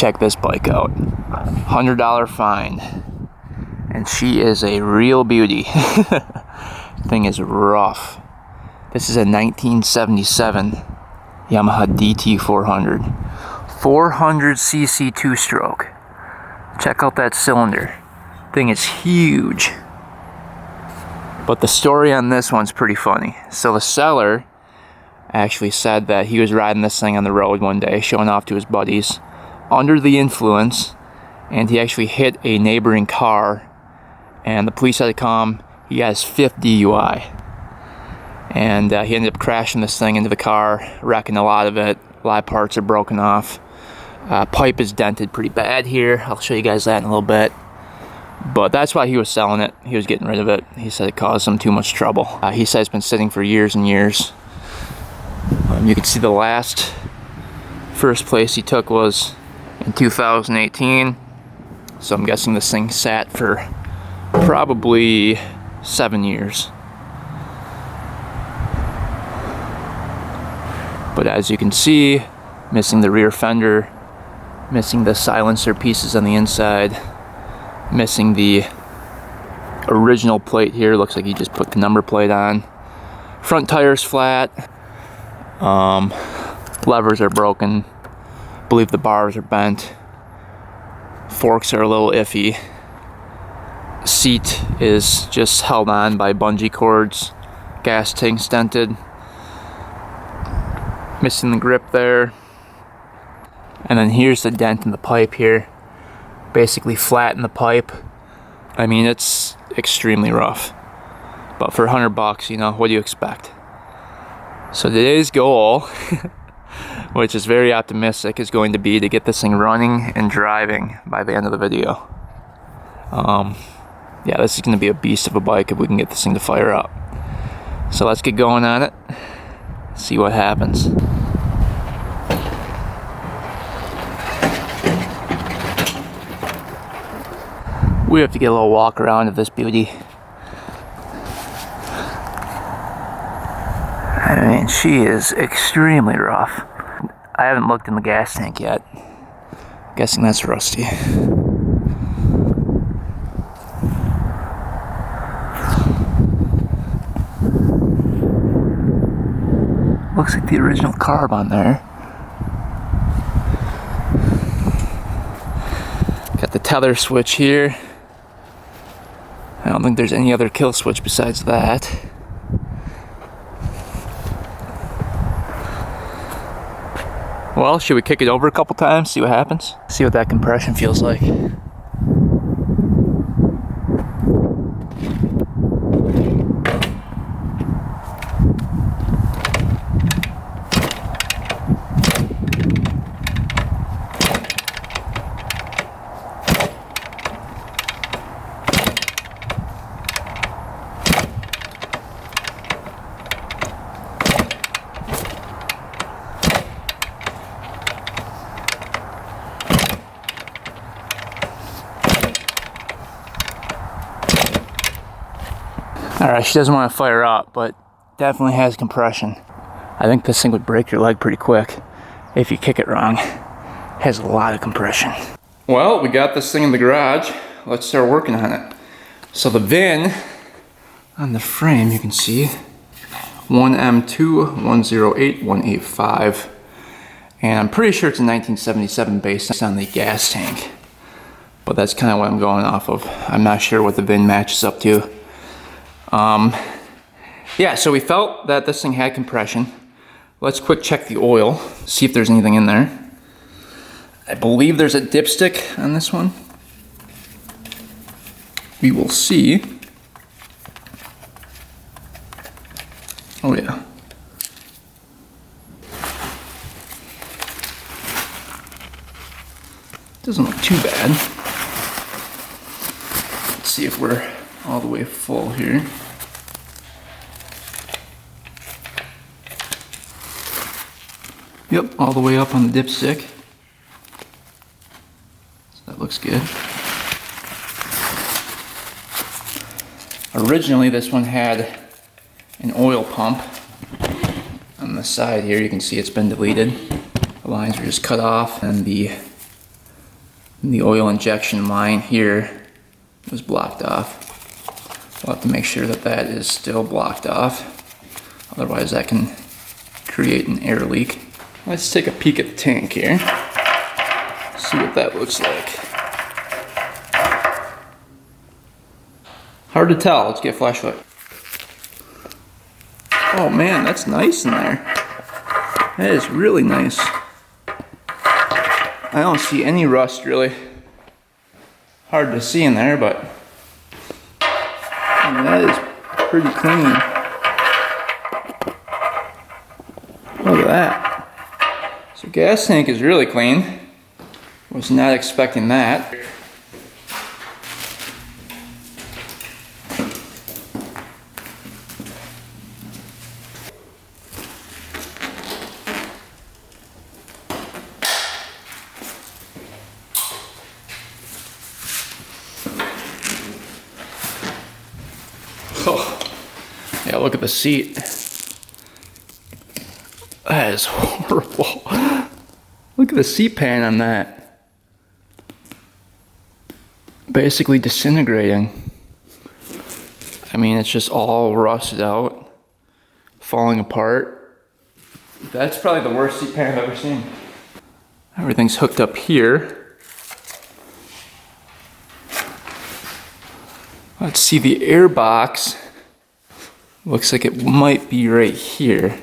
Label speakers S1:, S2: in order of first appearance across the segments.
S1: Check this bike out. $100 fine. And she is a real beauty. Thing is rough. This is a 1977 Yamaha DT400. 400cc two-stroke. Check out that cylinder. Thing is huge. But the story on this one's pretty funny. So the seller actually said that he was riding this thing on the road one day, showing off to his buddies, under the influence, and he actually hit a neighboring car, and the police had to come. He has 5th DUI. And he ended up crashing this thing into the car, wrecking a lot of it. A lot of parts are broken off. Pipe is dented pretty bad here. I'll show you guys that in a little bit. But that's why he was selling it. He was getting rid of it. He said it caused him too much trouble. He said it's been sitting for years and years. You can see the first place he took was in 2018. So I'm guessing this thing sat for probably 7 years. But as you can see, missing the rear fender, missing the silencer pieces on the inside, missing the original plate here. Looks like he just put the number plate on. Front tire's flat. Levers are broken. I believe the bars are bent. Forks are a little iffy. Seat is just held on by bungee cords. Gas tank stented. Missing the grip there. And then here's the dent in the pipe here. Basically flat in the pipe. I mean, it's extremely rough. But for $100, you know, what do you expect? So today's goal, which is very optimistic, is going to be to get this thing running and driving by the end of the video. Yeah, this is going to be a beast of a bike if we can get this thing to fire up. So let's get going on it. See what happens. We have to get a little walk around of this beauty. I mean, she is extremely rough. I haven't looked in the gas tank yet. I'm guessing that's rusty. Looks like the original carb on there. Got the tether switch here. I don't think there's any other kill switch besides that. Well, should we kick it over a couple times, see what happens? See what that compression feels like. Alright, she doesn't want to fire up, but definitely has compression. I think this thing would break your leg pretty quick if you kick it wrong. Has a lot of compression. Well, we got this thing in the garage. Let's start working on it. So the VIN on the frame, you can see 1M2108185. And I'm pretty sure it's a 1977 based on the gas tank. But that's kind of what I'm going off of. I'm not sure what the VIN matches up to. Yeah, so we felt that this thing had compression. Let's quick check the oil, see if there's anything in there. I believe there's a dipstick on this one. We will see. Oh yeah. Doesn't look too bad. Let's see if we're all the way full here. Yep, all the way up on the dipstick. So that looks good. Originally this one had an oil pump on the side here. You can see it's been deleted. The lines were just cut off and the And the oil injection line here was blocked off. We'll have to make sure that that is still blocked off. Otherwise that can create an air leak. Let's take a peek at the tank here. See what that looks like. Hard to tell. Let's get a flashlight. Oh man, that's nice in there. That is really nice. I don't see any rust really. Hard to see in there, but I mean, that is pretty clean. Look at that. So gas tank is really clean. Was not expecting that. Oh, yeah, look at the seat. That is horrible. Look at the seat pan on that. Basically disintegrating. I mean, it's just all rusted out, falling apart. That's probably the worst seat pan I've ever seen. Everything's hooked up here. Let's see, the air box. Looks like it might be right here.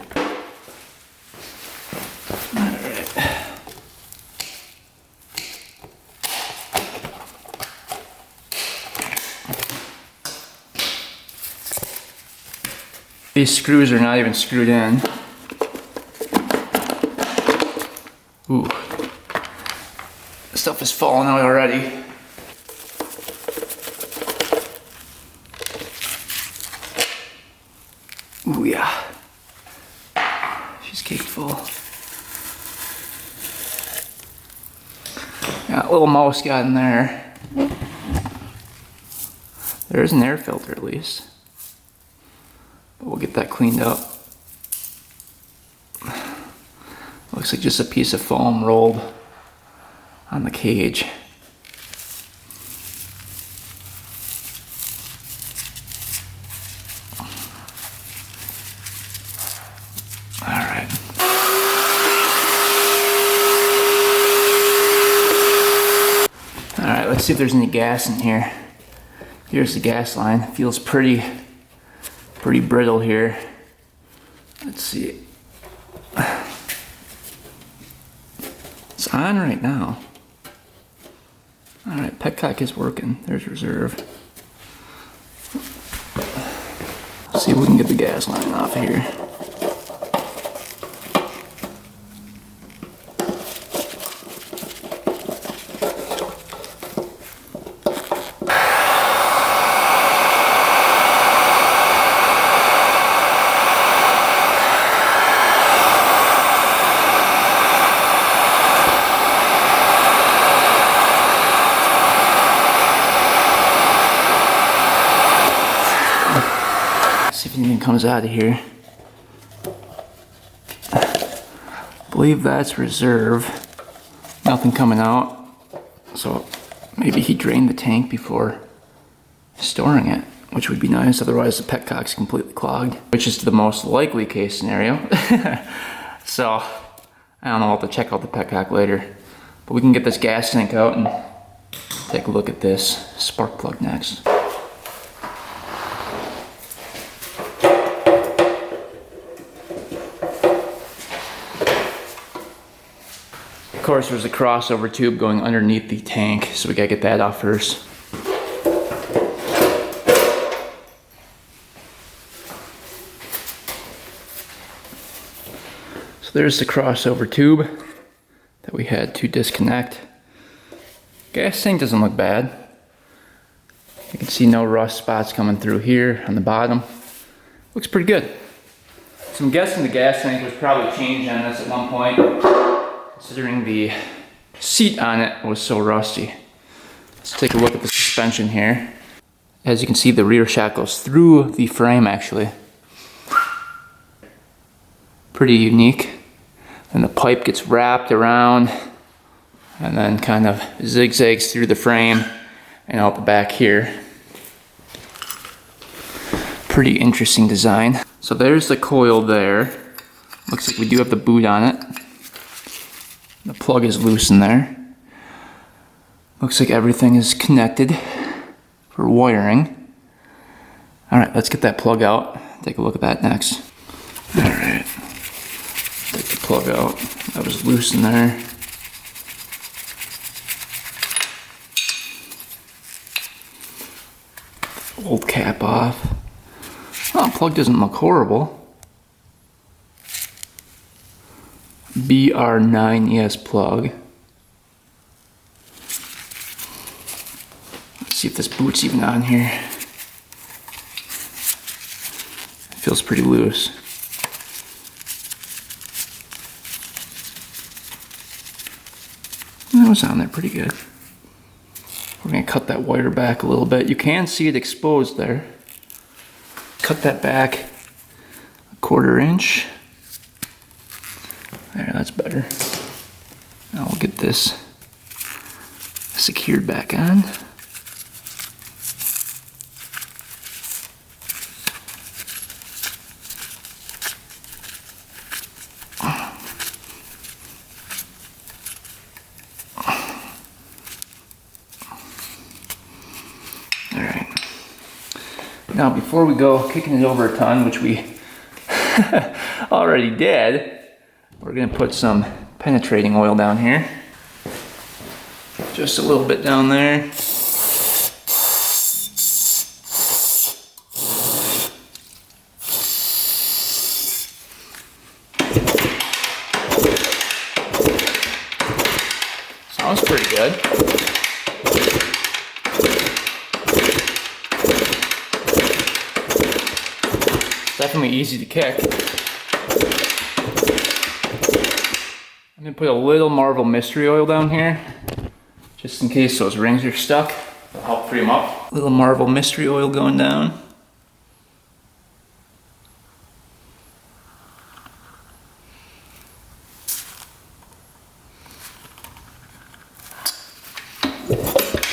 S1: These screws are not even screwed in. Ooh. Stuff is falling out already. Ooh, yeah. She's cake full. Got a little mouse got in there. There's an air filter at least. But we'll get that cleaned up. Looks like just a piece of foam rolled on the cage. Alright. Alright, let's see if there's any gas in here. Here's the gas line. It feels pretty brittle here. Let's see. It's on right now. Alright, petcock is working. There's reserve. Let's see if we can get the gas line off here. See if anything comes out of here. I believe that's reserve. Nothing coming out. So maybe he drained the tank before storing it, which would be nice. Otherwise the petcock's completely clogged, which is the most likely case scenario. So I don't know, I'll have to check out the petcock later. But we can get this gas tank out and take a look at this spark plug next. Of course, there's a crossover tube going underneath the tank, so we gotta get that off first. So there's the crossover tube that we had to disconnect. Gas tank doesn't look bad. You can see no rust spots coming through here on the bottom. Looks pretty good. So I'm guessing the gas tank was probably changed on this at one point, considering the seat on it was so rusty. Let's take a look at the suspension here. As you can see, the rear shock goes through the frame actually. Pretty unique. And the pipe gets wrapped around. and then kind of zigzags through the frame and out the back here. Pretty interesting design. So there's the coil there. Looks like we do have the boot on it. The plug is loose in there. Looks like everything is connected for wiring. Alright, let's get that plug out. Take a look at that next. Alright. Take the plug out. That was loose in there. Old cap off. Oh, plug doesn't look horrible. BR9ES plug. Let's see if this boot's even on here. It feels pretty loose. That was on there pretty good. We're going to cut that wire back a little bit. You can see it exposed there. Cut that back a 1/4 inch. There, that's better. Now we'll get this secured back on. Now, before we go kicking it over a ton, which we already did, we're going to put some penetrating oil down here. Just a little bit down there. Sounds pretty good. Definitely easy to kick. I'm going to put a little Marvel Mystery Oil down here, just in case those rings are stuck. It'll help free them up. Little Marvel Mystery Oil going down.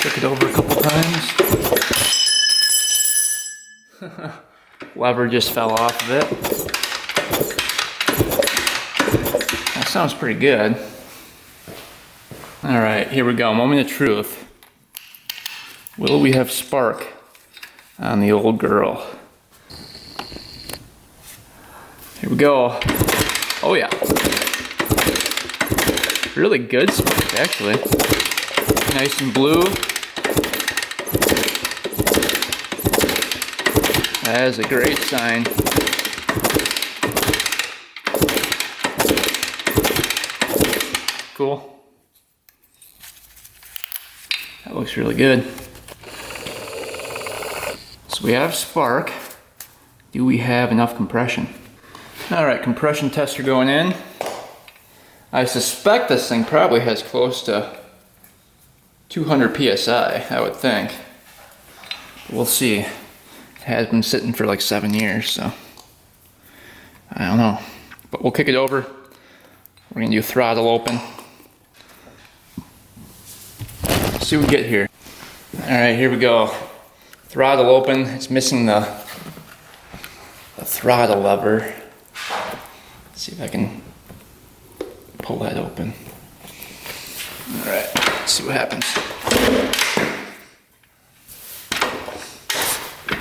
S1: Check it over a couple times. Lever just fell off of it. That sounds pretty good. Alright, here we go. Moment of truth. Will we have spark on the old girl? Here we go. Oh yeah. Really good spark, actually. Nice and blue. That is a great sign. Cool. That looks really good. So we have spark. Do we have enough compression? Alright, compression tester going in. I suspect this thing probably has close to 200 PSI, I would think. We'll see. Has been sitting for like 7 years, so I don't know. But we'll kick it over. We're gonna do throttle open. Let's see what we get here. Alright, here we go. Throttle open. It's missing the throttle lever. Let's see if I can pull that open. Alright, let's see what happens.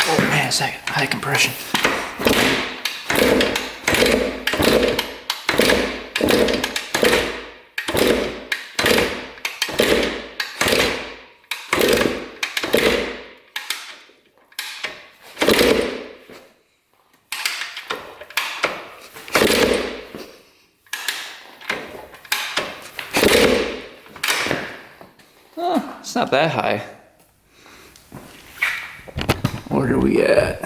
S1: Oh man, a second. High compression. Oh, it's not that high. What are we at?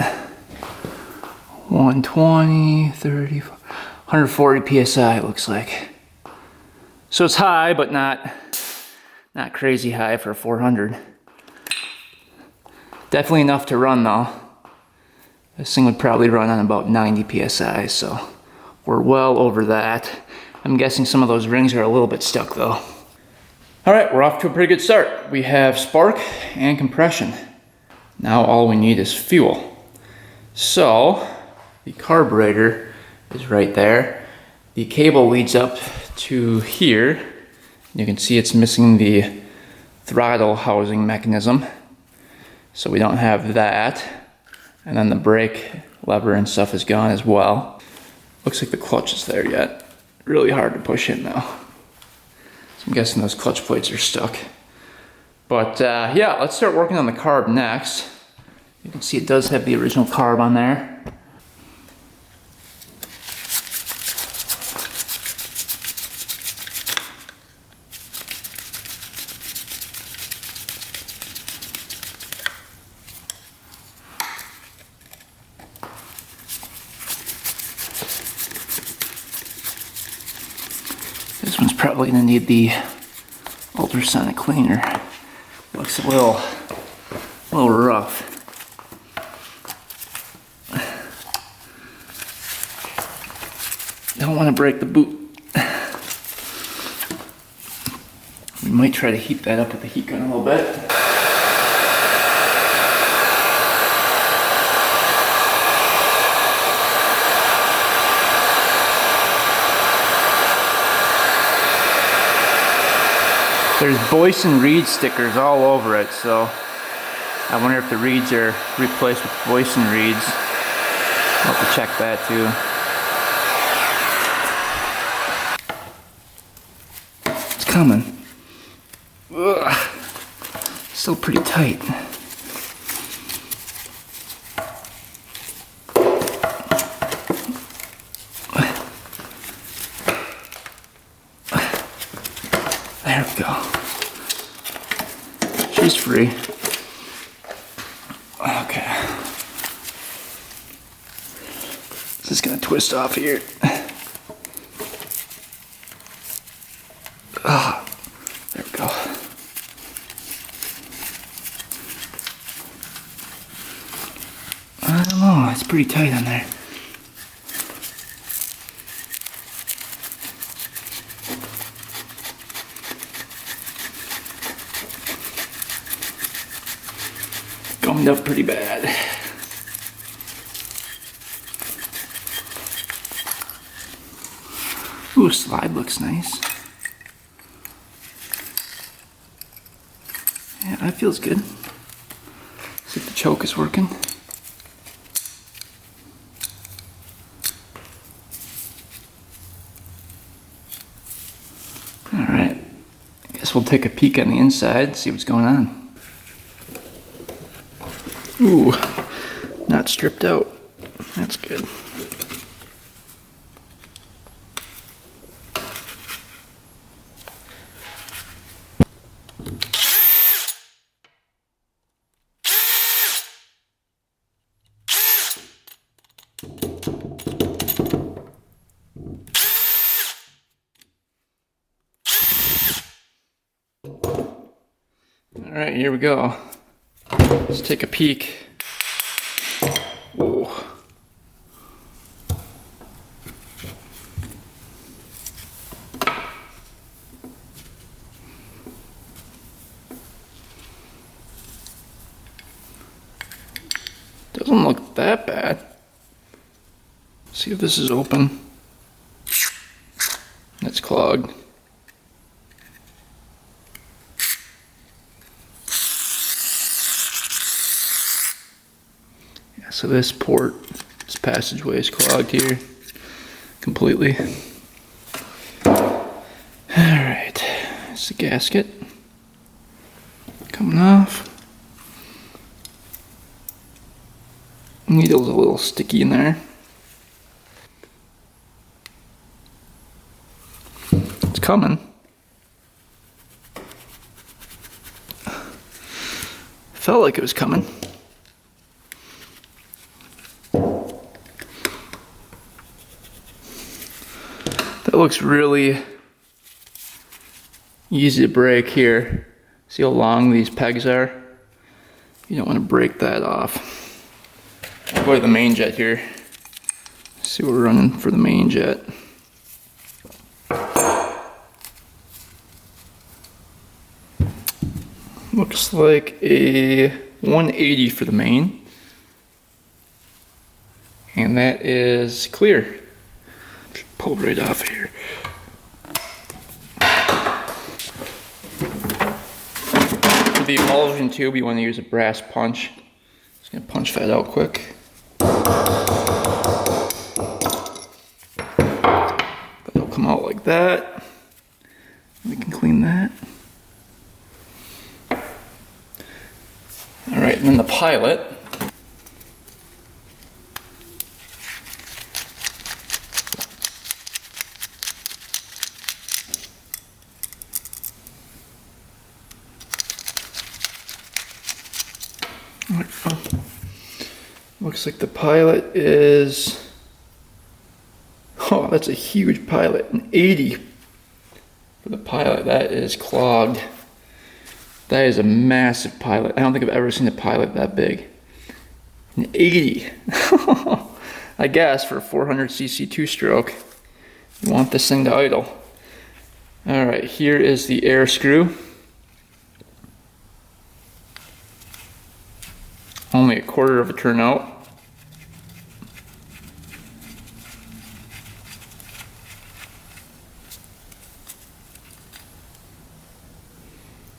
S1: 120, 30, 140 PSI it looks like. So it's high, but not crazy high for a 400. Definitely enough to run though. This thing would probably run on about 90 PSI, so we're well over that. I'm guessing some of those rings are a little bit stuck though. All right, we're off to a pretty good start. We have spark and compression. Now all we need is fuel. So the carburetor is right there. The cable leads up to here. You can see it's missing the throttle housing mechanism. So we don't have that. And then the brake lever and stuff is gone as well. Looks like the clutch is there yet. Really hard to push in though. So I'm guessing those clutch plates are stuck. But yeah, let's start working on the carb next. You can see it does have the original carb on there. This one's probably gonna need the ultrasonic cleaner. Looks a little rough. Don't want to break the boot. We might try to heat that up with the heat gun a little bit. There's Boyce and Reed stickers all over it, so I wonder if the Reeds are replaced with Boyce and Reeds. I'll have to check that too. It's coming. Ugh. Still pretty tight. There we go. She's free. Okay. This is gonna twist off here. Ah, there we go. I don't know, it's pretty tight on there. Gummed up pretty bad. Ooh, slide looks nice. Yeah, that feels good. See if the choke is working. Alright, I guess we'll take a peek on the inside, see what's going on. Ooh, not stripped out. That's good. All right, here we go. Let's take a peek. Ooh. Doesn't look that bad. See if this is open. It's clogged. So this port, this passageway is clogged here completely. Alright, it's the gasket coming off. Needle's a little sticky in there. It's coming. Felt like it was coming. That looks really easy to break here. See how long these pegs are? You don't want to break that off. I'll go to the main jet here. See what we're running for the main jet. Looks like a 180 for the main. And that is clear. Pull right off here. For the emulsion tube, you want to use a brass punch. Just gonna punch that out quick. But it'll come out like that. We can clean that. All right, and then the pilot. Looks like the pilot is, oh, that's a huge pilot, an 80 for the pilot. That is clogged. That is a massive pilot. I don't think I've ever seen a pilot that big. An 80. I guess for a 400cc two-stroke, you want this thing to idle. All right, here is the air screw. Only a quarter of a turn out.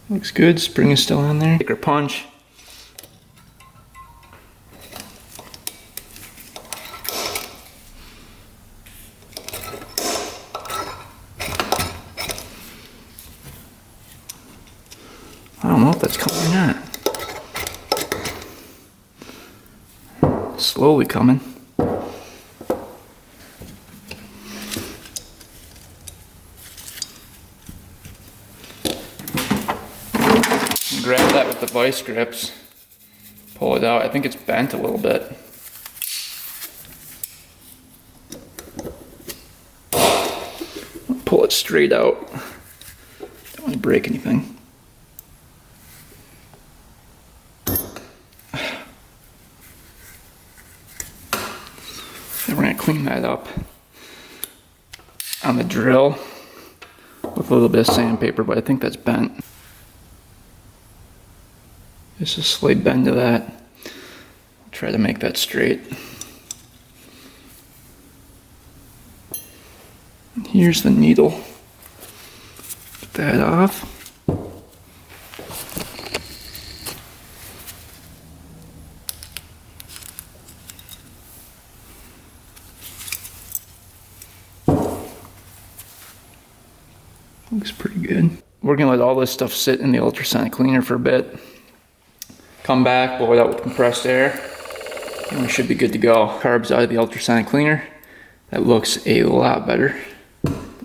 S1: Looks good, spring is still on there. Take our punch. I don't know if that's coming or not. Slowly coming. Grab that with the vice grips. Pull it out. I think it's bent a little bit. Pull it straight out. Don't want to break anything. We're going to clean that up on the drill with a little bit of sandpaper, but I think that's bent. Just a slight bend to that. I'll try to make that straight. And here's the needle. Put that off. Looks pretty good. We're gonna let all this stuff sit in the ultrasonic cleaner for a bit. Come back, blow it out with compressed air, and we should be good to go. Carbs out of the ultrasonic cleaner. That looks a lot better.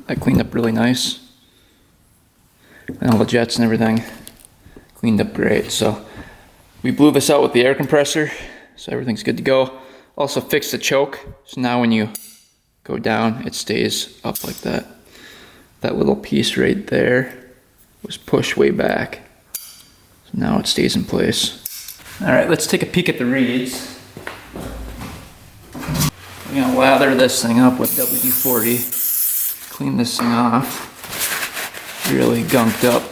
S1: That cleaned up really nice. And all the jets and everything cleaned up great. So we blew this out with the air compressor, so everything's good to go. Also fixed the choke, so now when you go down, it stays up like that. That little piece right there was pushed way back. So now it stays in place. All right, let's take a peek at the reeds. We're gonna lather this thing up with WD-40. Clean this thing off. Really gunked up.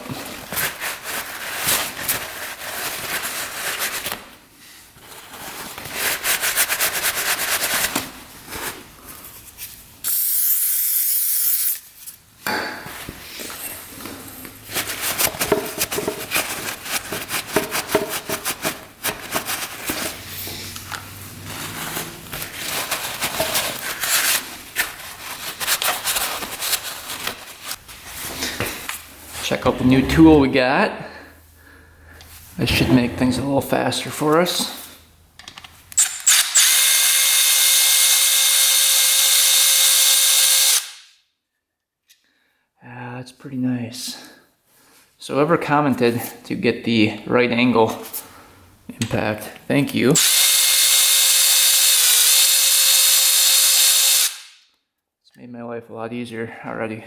S1: Check out the new tool we got. This should make things a little faster for us. That's pretty nice. So whoever commented to get the right angle impact, thank you. It's made my life a lot easier already.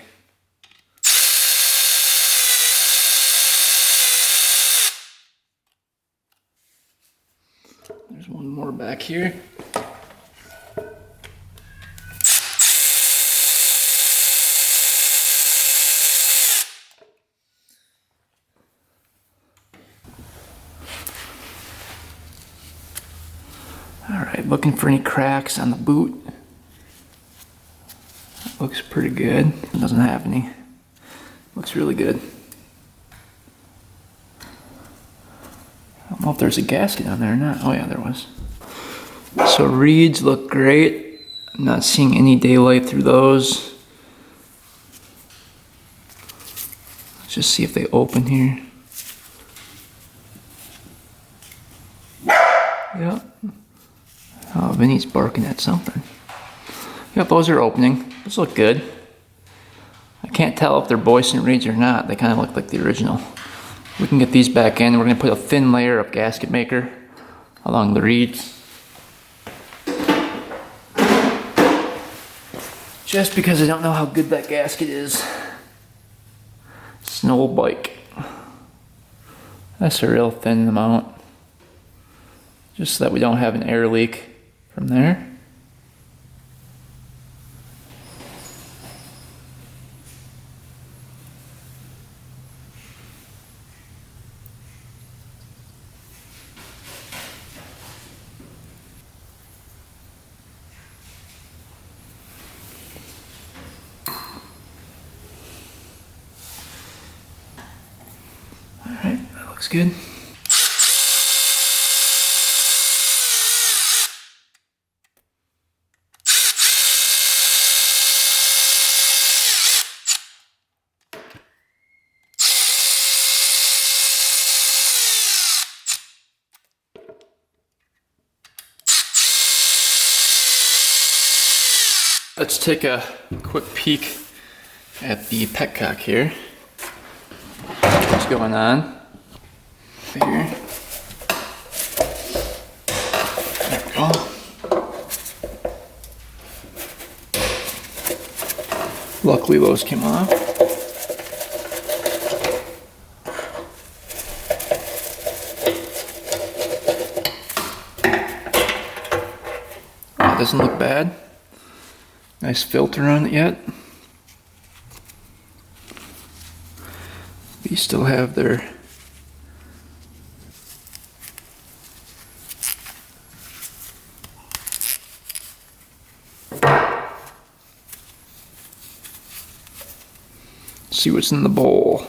S1: There's one more back here. Alright, looking for any cracks on the boot. That looks pretty good. It doesn't have any. Looks really good. I don't know if there's a gasket on there or not. Oh yeah, there was. So reeds look great. I'm not seeing any daylight through those. Let's just see if they open here. Yep. Oh, Vinny's barking at something. Yep, those are opening. Those look good. I can't tell if they're Boysen reeds or not. They kind of look like the original. We can get these back in. We're going to put a thin layer of gasket maker along the reeds. Just because I don't know how good that gasket is. Snow bike. That's a real thin amount. Just so that we don't have an air leak from there. Alright, that looks good. Let's take a quick peek at the petcock here. What's going on here? There we go. Luckily those came off. That doesn't look bad. Nice filter on it yet. These still have their see what's in the bowl.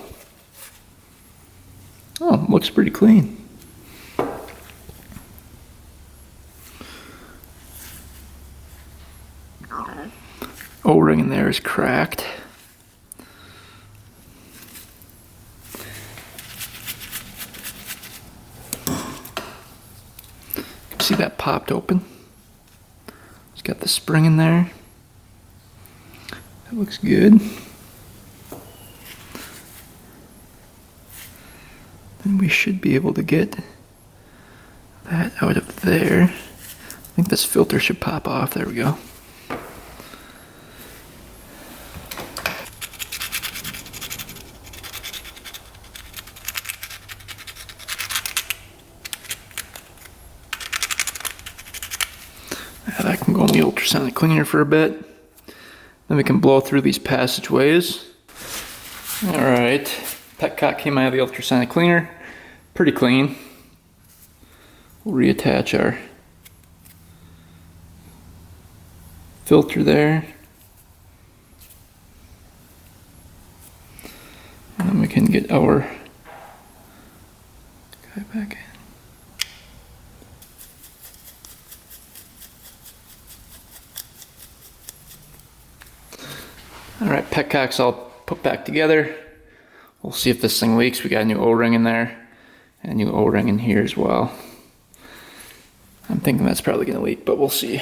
S1: Oh, looks pretty clean. O-ring in there is cracked. See that popped open? It's got the spring in there. That looks good. Then we should be able to get that out of there. I think this filter should pop off. There we go. That can go in the ultrasonic cleaner for a bit. Then we can blow through these passageways. Alright, petcock came out of the ultrasonic cleaner. Pretty clean. We'll reattach our filter there. And then we can get our guy back in. Alright, petcock's all put back together. We'll see if this thing leaks. We got a new O-ring in there and a new O-ring in here as well. I'm thinking that's probably going to leak, but we'll see.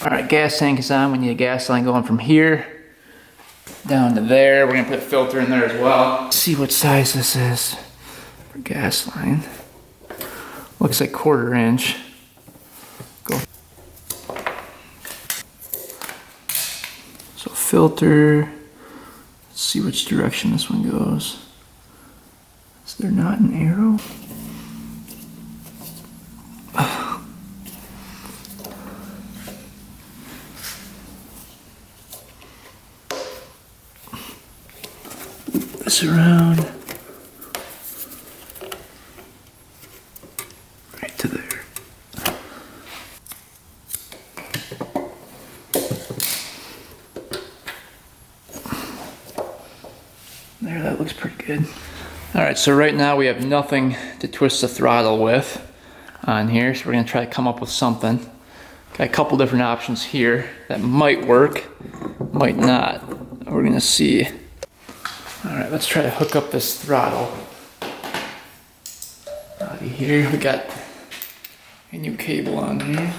S1: Alright, gas tank is on. We need a gas line going from here down to there. We're gonna put a filter in there as well. Let's see what size this is for gas line. Looks like 1/4 inch. Go. So filter. Let's see which direction this one goes. Is there not an arrow? This around. Right to there. There, that looks pretty good. Alright, so right now we have nothing to twist the throttle with on here, so we're going to try to come up with something. Got a couple different options here that might work, might not. We're going to see. Alright, let's try to hook up this throttle. Out of here, we got a new cable on here.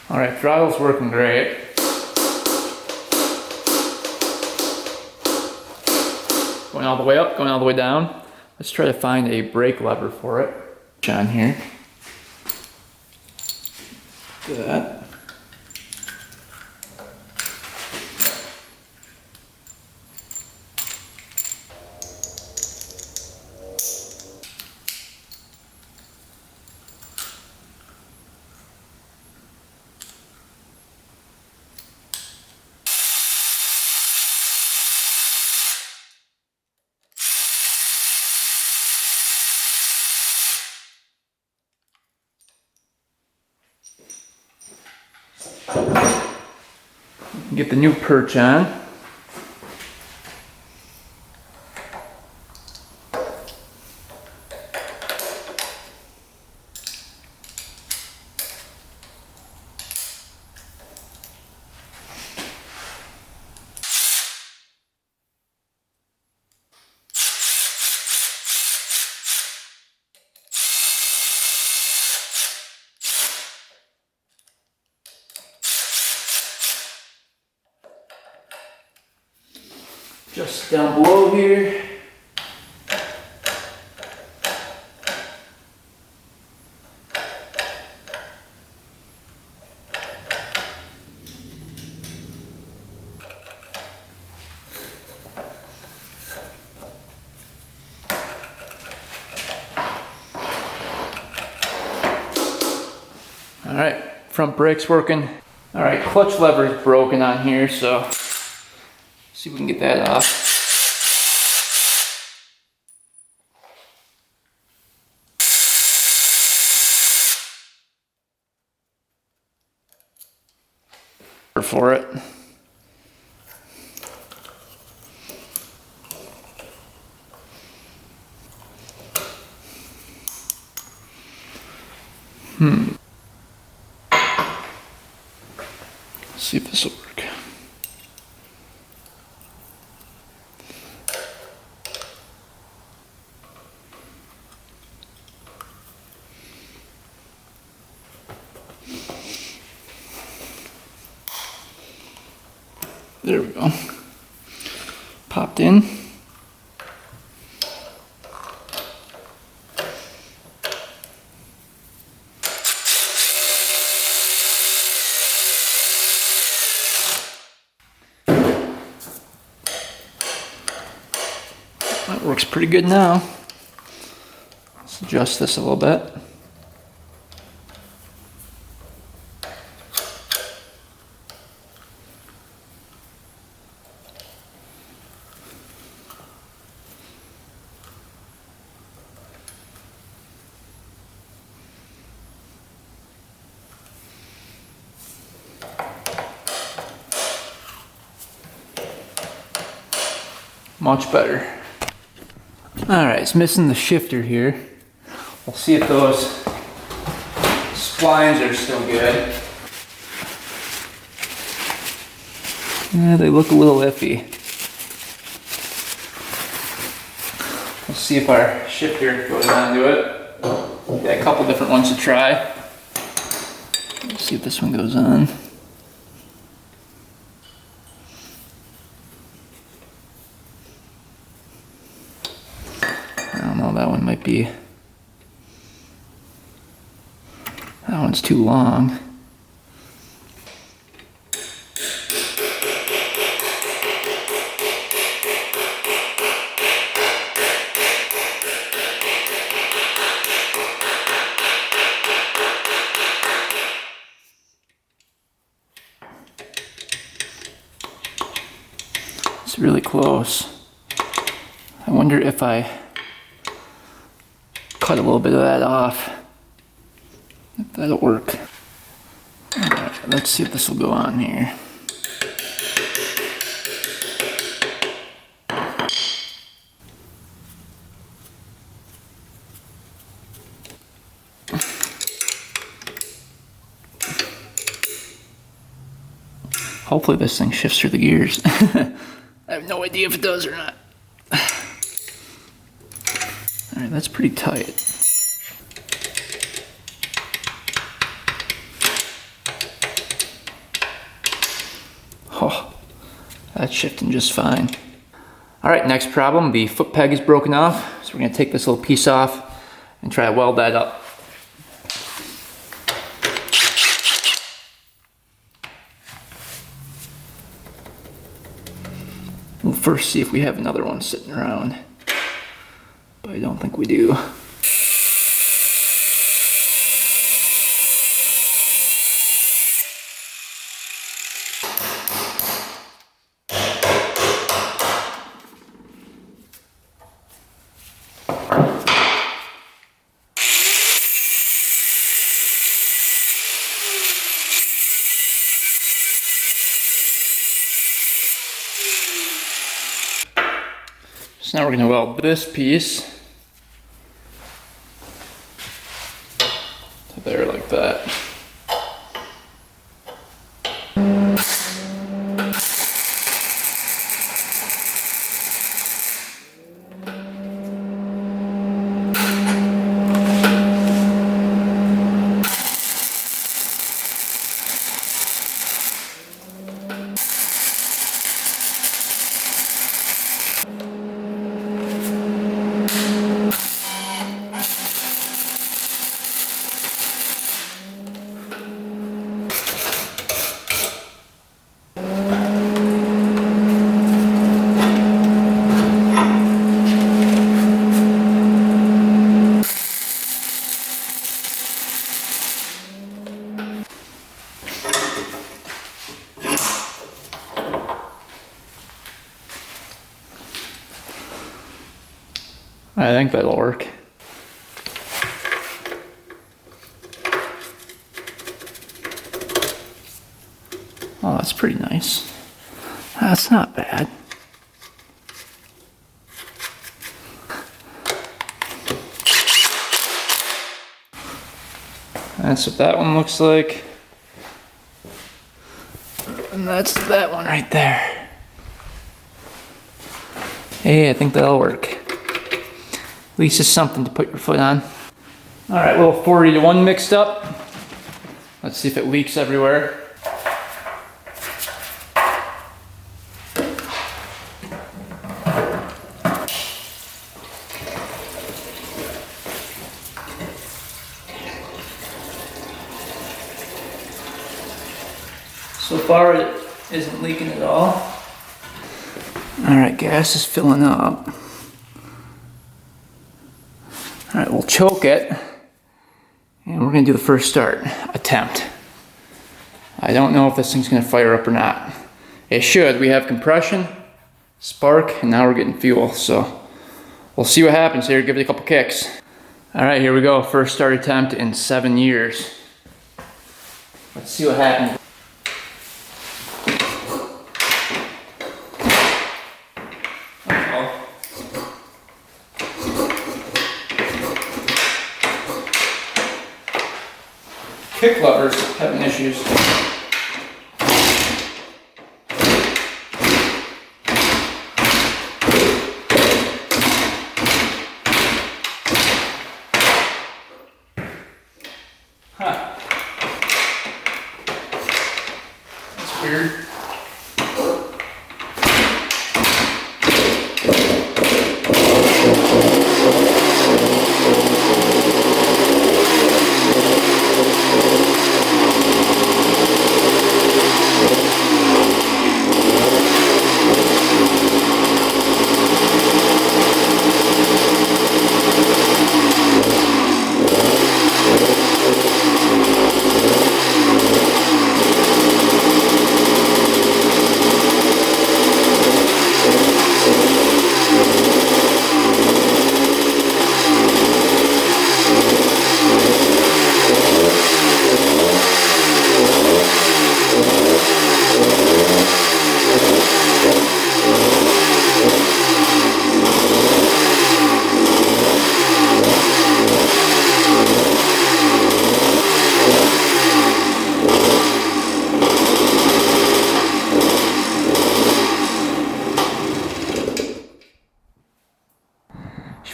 S1: Alright, throttle's working great. Going all the way up, going all the way down. Let's try to find a brake lever for it. On here. Do that. Get the new perch on. Just down below here. All right, front brake's working. All right, clutch lever is broken on here, so see if we can get that off. For it. Let's see if this will work. There we go. Popped in. Works pretty good now. Let's adjust this a little bit. Much better. Alright, it's missing the shifter here. We'll see if those splines are still good. Yeah, they look a little iffy. We'll see if our shifter goes onto it. Got a couple different ones to try. Let's see if this one goes on. That one might be, that one's too long. It's really close. I wonder if I cut a little bit of that off, if that'll work. Alright, let's see if this will go on here. Hopefully this thing shifts through the gears. I have no idea if it does or not. Alright, that's pretty tight. Oh, that's shifting just fine. Alright, next problem, the foot peg is broken off. So we're going to take this little piece off and try to weld that up. We'll first see if we have another one sitting around. But I don't think we do. So now we're going to weld this piece to there like that. I think that'll work. Oh, that's pretty nice. That's not bad. That's what that one looks like. And that's that one right there. Hey, I think that'll work. At least it's something to put your foot on. All right, a little 40-to-1 mixed up. Let's see if it leaks everywhere. So far it isn't leaking at all. All right, gas is filling up. All right, we'll choke it, and we're gonna do the first start attempt. I don't know if this thing's gonna fire up or not. It should. We have compression, spark, and now we're getting fuel, so we'll see what happens here. Give it a couple kicks. All right, here we go. First start attempt in 7 years. Let's see what happens. Kick levers having issues. Huh. That's weird.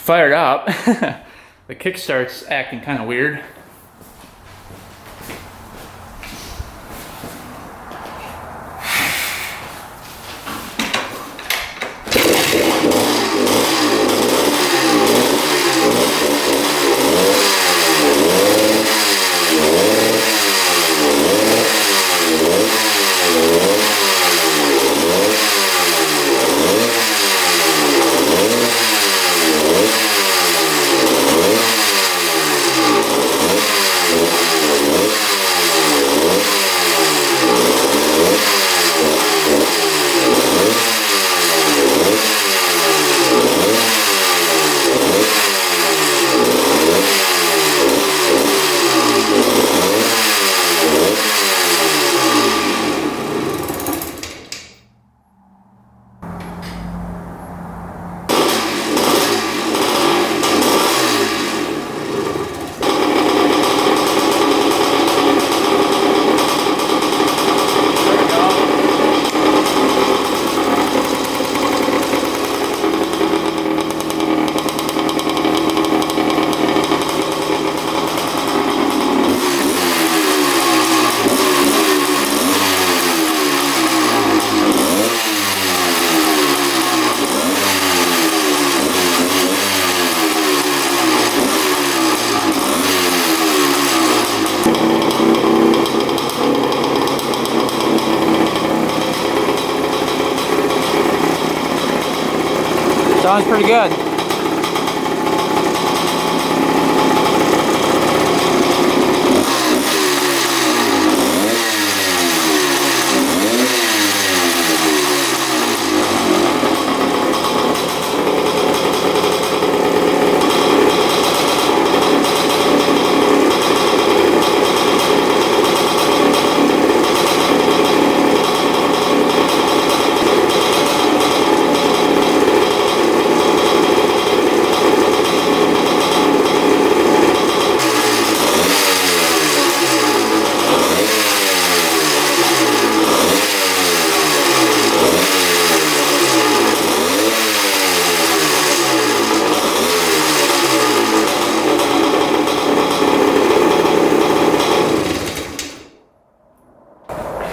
S1: Fired up. The kickstart's acting kind of weird. Sounds pretty good.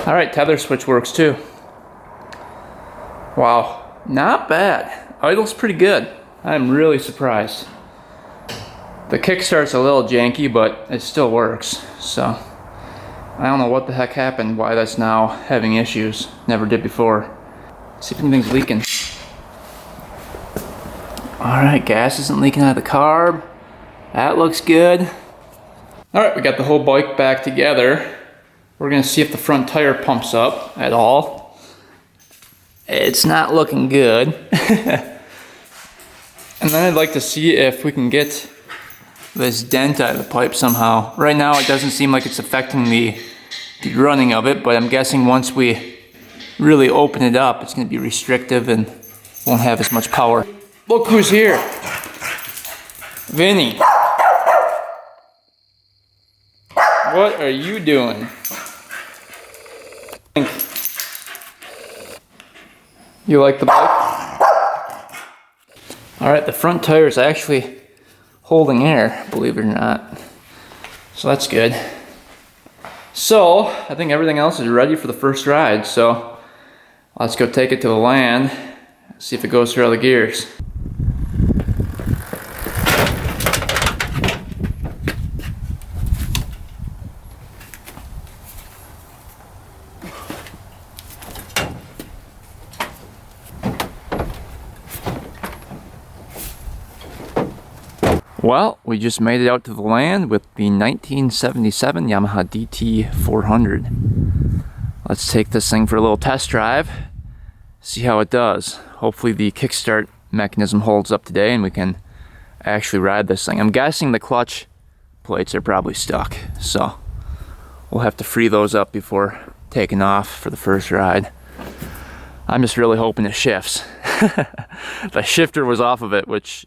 S1: All right, tether switch works too. Wow, not bad. Idle's pretty good. I'm really surprised. The kickstart's a little janky, but it still works. So I don't know what the heck happened, why that's now having issues. Never did before. Let's see if anything's leaking. All right, gas isn't leaking out of the carb. That looks good. All right, we got the whole bike back together. We're gonna see if the front tire pumps up at all. It's not looking good. And then I'd like to see if we can get this dent out of the pipe somehow. Right now it doesn't seem like it's affecting the running of it, but I'm guessing once we really open it up, it's gonna be restrictive and won't have as much power. Look who's here. Vinny. What are you doing? You like the bike? Alright, the front tire is actually holding air, believe it or not. So that's good. So, I think everything else is ready for the first ride, so let's go take it to the land, see if it goes through all the gears. Well, we just made it out to the land with the 1977 Yamaha DT 400. Let's take this thing for a little test drive, see how it does. Hopefully the kickstart mechanism holds up today and we can actually ride this thing. I'm guessing the clutch plates are probably stuck, so we'll have to free those up before taking off for the first ride. I'm just really hoping it shifts. The shifter was off of it, which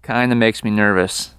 S1: kind of makes me nervous.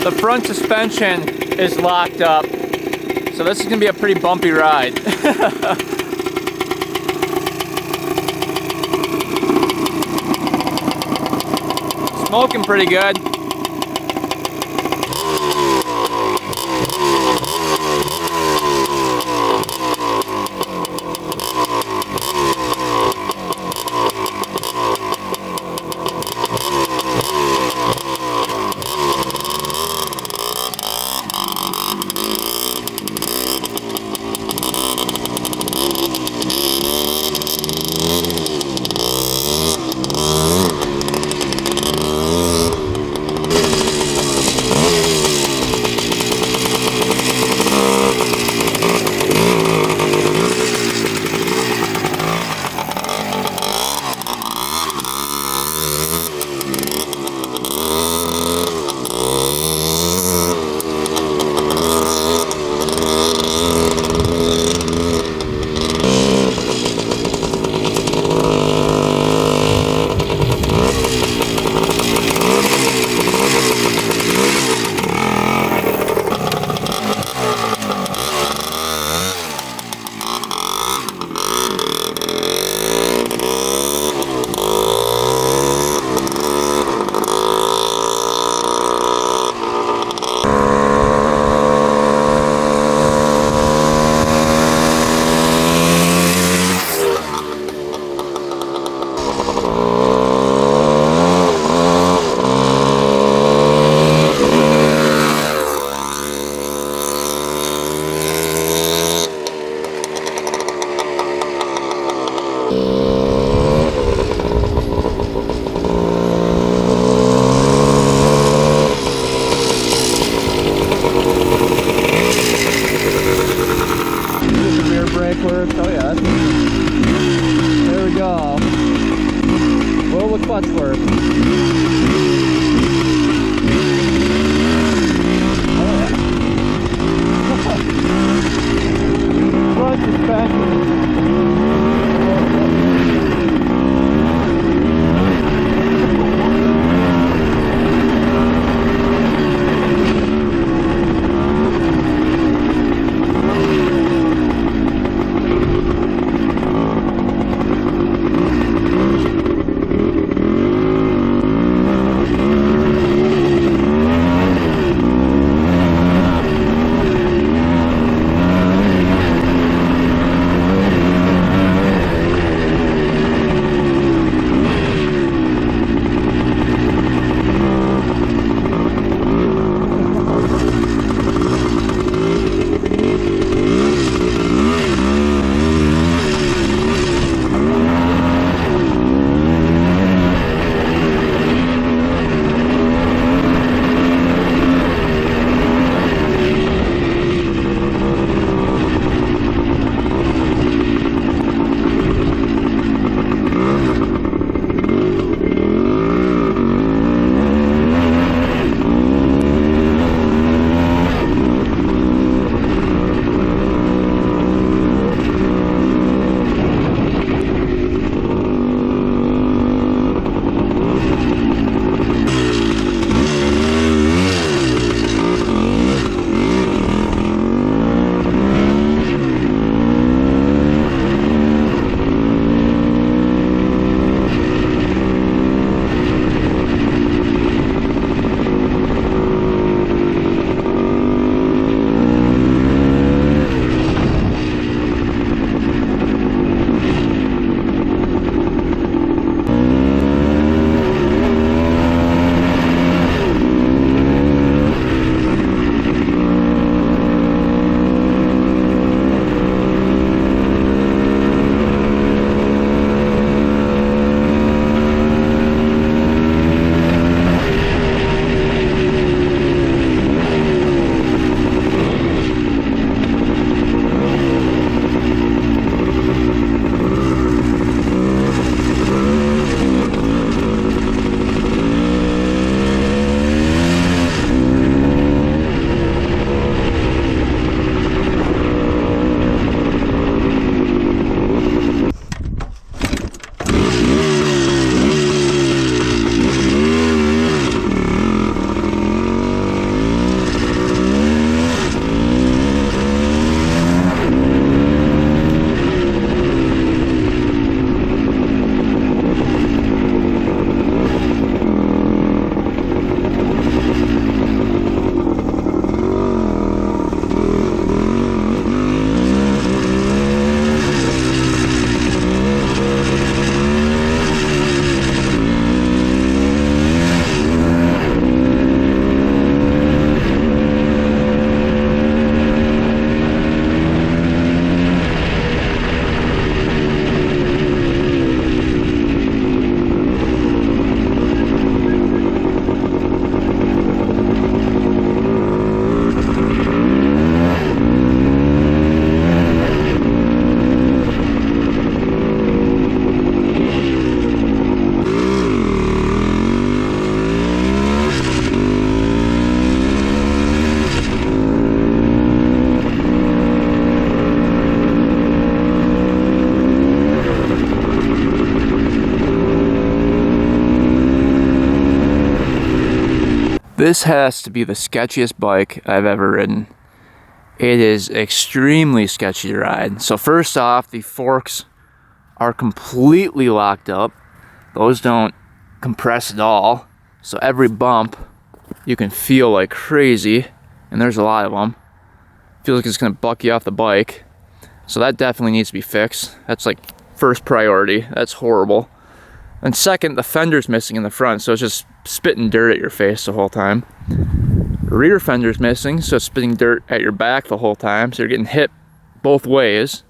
S1: The front suspension is locked up, so this is gonna be a pretty bumpy ride. Smoking pretty good. Will the clutch work? suspension. This has to be the sketchiest bike I've ever ridden. It is extremely sketchy to ride. So first off, the forks are completely locked up. Those don't compress at all. So every bump you can feel like crazy, and there's a lot of them. Feels like it's gonna buck you off the bike. So that definitely needs to be fixed. That's like first priority. That's horrible. And second, the fender's missing in the front, so it's just spitting dirt at your face the whole time. Rear fender's missing, so it's spitting dirt at your back the whole time, so you're getting hit both ways.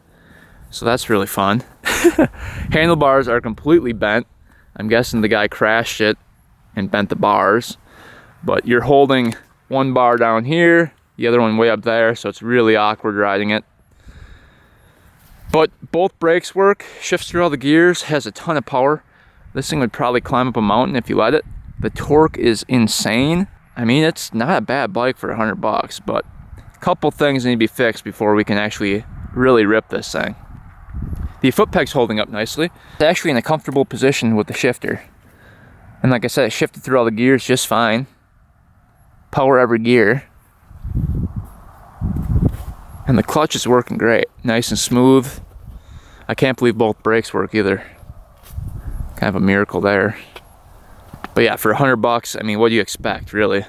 S1: So that's really fun. Handlebars are completely bent. I'm guessing the guy crashed it and bent the bars. But you're holding one bar down here, the other one way up there, so it's really awkward riding it. But both brakes work, shifts through all the gears, has a ton of power. This thing would probably climb up a mountain if you let it. The torque is insane. I mean, it's not a bad bike for $100, but a couple things need to be fixed before we can actually really rip this thing. The foot peg's holding up nicely. It's actually in a comfortable position with the shifter. And like I said, it shifted through all the gears just fine. Power every gear. And the clutch is working great. Nice and smooth. I can't believe both brakes work either. Kind of a miracle there. But yeah, for $100, I mean, what do you expect, really?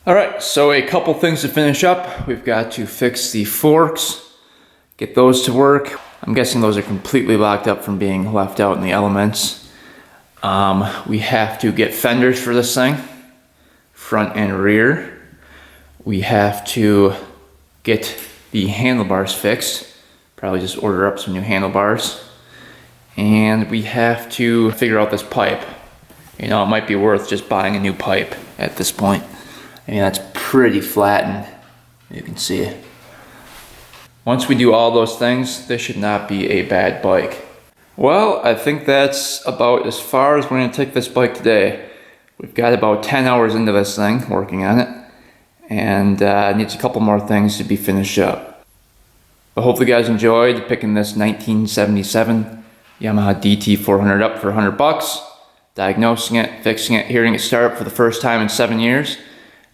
S1: Alright, so a couple things to finish up. We've got to fix the forks, get those to work. I'm guessing those are completely locked up from being left out in the elements. We have to get fenders for this thing, front and rear. We have to get the handlebars fixed, probably just order up some new handlebars. And we have to figure out this pipe. You know, it might be worth just buying a new pipe at this point. I mean, that's pretty flattened, you can see it. Once we do all those things, this should not be a bad bike. Well, I think that's about as far as we're gonna take this bike today. We've got about 10 hours into this thing, working on it, and needs a couple more things to be finished up. But hopefully you guys enjoyed picking this 1977 Yamaha DT400 up for $100, diagnosing it, fixing it, hearing it start up for the first time in 7 years,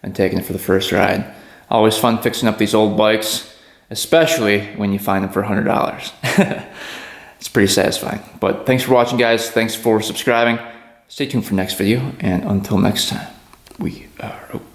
S1: and taking it for the first ride. Always fun fixing up these old bikes, especially when you find them for $100. It's pretty satisfying. But thanks for watching, guys. Thanks for subscribing. Stay tuned for next video, and until next time, we are out.